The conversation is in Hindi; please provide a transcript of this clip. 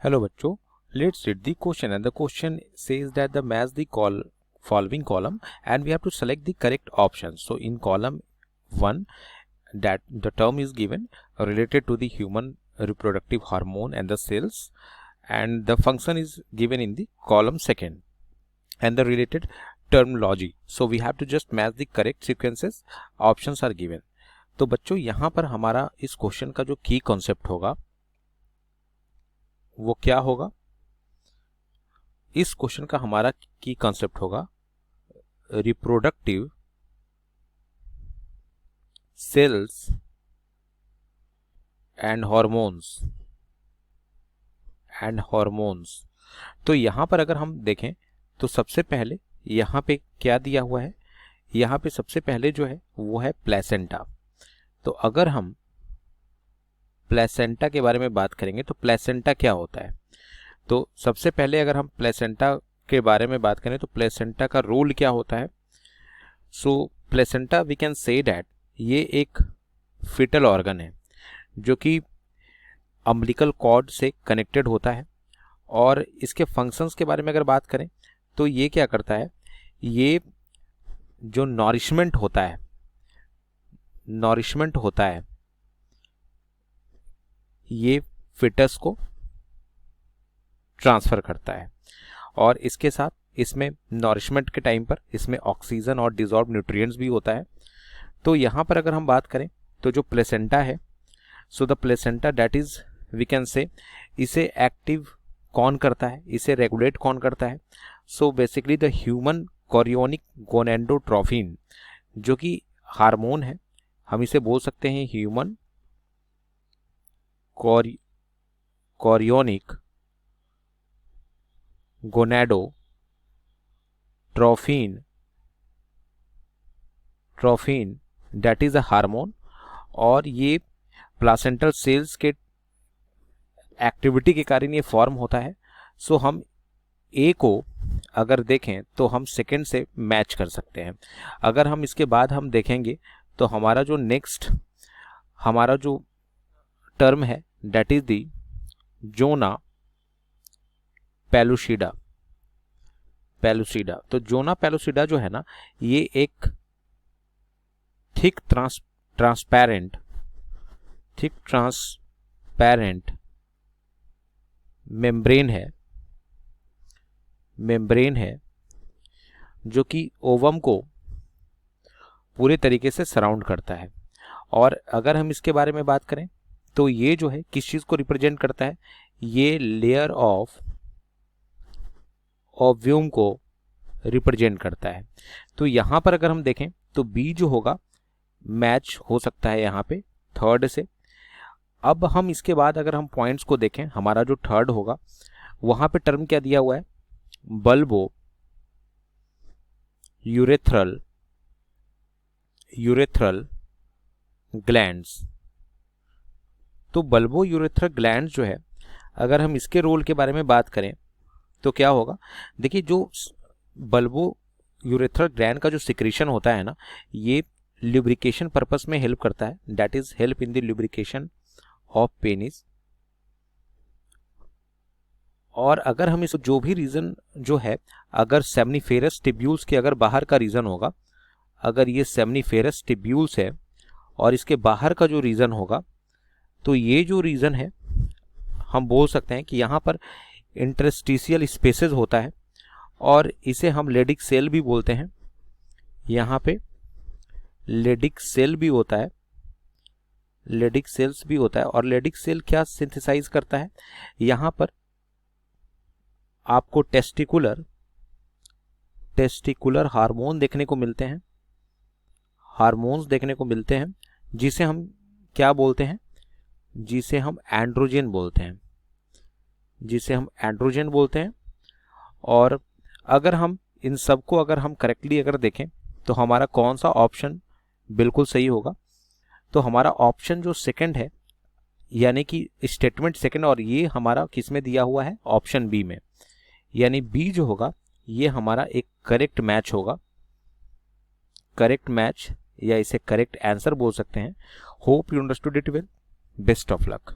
Hello बच्चों, let's read the question and the question says that the match the following column and we have to select the correct option. So in column 1 that the term is given related to the human reproductive hormone and the cells, and the function is given in the column 2 and the related terminology. So we have to just match the correct sequences. Options are given. तो बच्चों यहाँ पर हमारा इस क्वेश्चन का जो की कॉन्सेप्ट होगा वो क्या होगा? इस क्वेश्चन का हमारा की कॉन्सेप्ट होगा रिप्रोडक्टिव सेल्स एंड हॉर्मोन्स। तो यहां पर अगर हम देखें तो सबसे पहले यहां पे क्या दिया हुआ है? यहां पे सबसे पहले जो है वो है प्लेसेंटा। तो अगर हम प्लेसेंटा के बारे में बात करेंगे तो प्लेसेंटा क्या होता है? तो सबसे पहले अगर हम प्लेसेंटा के बारे में बात करें तो प्लेसेंटा का रोल क्या होता है? So placenta we can say that ये एक फीटल ऑर्गन है जो कि अम्बिलिकल कॉर्ड से कनेक्टेड होता है। और इसके फंक्शंस के बारे में अगर बात करें तो ये क्या करता है? ये जो नॉरिशमेंट होता है ये फिटस को ट्रांसफर करता है। और इसके साथ इसमें नॉरिशमेंट के टाइम पर इसमें ऑक्सीजन और डिसॉल्व न्यूट्रिएंट्स भी होता है। तो यहाँ पर अगर हम बात करें तो जो प्लेसेंटा है, so the placenta that is we can say इसे एक्टिव कौन करता है, इसे रेगुलेट कौन करता है? So basically the human chorionic gonadotrophin जो कि हार्मोन है, हम इसे बोल सकते हैं human chorionic gonadotrophin that is a hormone. और ये प्लासेंटल सेल्स के एक्टिविटी के कारण ये फॉर्म होता है। सो हम ए को अगर देखें तो हम सेकेंड से मैच कर सकते हैं। अगर हम इसके बाद हम देखेंगे तो हमारा जो नेक्स्ट हमारा जो टर्म है that is the zona pellucida. तो जोना पेलुसिडा जो है ना, ये एक थिक ट्रांसपेरेंट मेम्ब्रेन है जो कि ओवम को पूरे तरीके से सराउंड करता है। और अगर हम इसके बारे में बात करें तो ये जो है किस चीज को रिप्रेजेंट करता है? ये लेयर ऑफ ओव्यूम को रिप्रेजेंट करता है। तो यहां पर अगर हम देखें तो बी जो होगा मैच हो सकता है यहाँ पे थर्ड से। अब हम इसके बाद अगर हम पॉइंट्स को देखें, हमारा जो थर्ड होगा वहां पे टर्म क्या दिया हुआ है? Bulbo urethral glands. तो बल्बो यूरेथ्रल ग्लैंड्स जो है, अगर हम इसके रोल के बारे में बात करें तो क्या होगा? देखिए, जो बल्बो यूरेथ्रल ग्लैंड का जो सिक्रीशन होता है ना, ये ल्यूब्रिकेशन पर्पस में हेल्प करता है, that is help in the lubrication of penis. और अगर हम इस जो भी रीजन जो है, अगर सेमनीफेरस टिब्यूल्स के अगर बाहर का रीजन होगा, अगर ये सेमनीफेरस टिब्यूल्स है और इसके बाहर का जो रीजन होगा, तो ये जो रीजन है हम बोल सकते हैं कि यहाँ पर इंटरस्टिशियल स्पेसेस होता है और इसे हम लेडिक सेल भी बोलते हैं। यहाँ पे लेडिक सेल्स भी होता है। और लेडिक सेल क्या सिंथेसाइज करता है? यहाँ पर आपको टेस्टिकुलर हार्मोन्स देखने को मिलते हैं, जिसे हम क्या बोलते हैं? जिसे हम एंड्रोजन बोलते हैं। और अगर हम इन सबको अगर हम करेक्टली अगर देखें तो हमारा कौन सा ऑप्शन बिल्कुल सही होगा? तो हमारा ऑप्शन जो सेकंड है, यानी कि स्टेटमेंट सेकंड, और ये हमारा किस में दिया हुआ है? ऑप्शन बी में। यानी बी जो होगा ये हमारा एक करेक्ट मैच या इसे करेक्ट आंसर बोल सकते हैं। Hope you understood it well. Best of luck.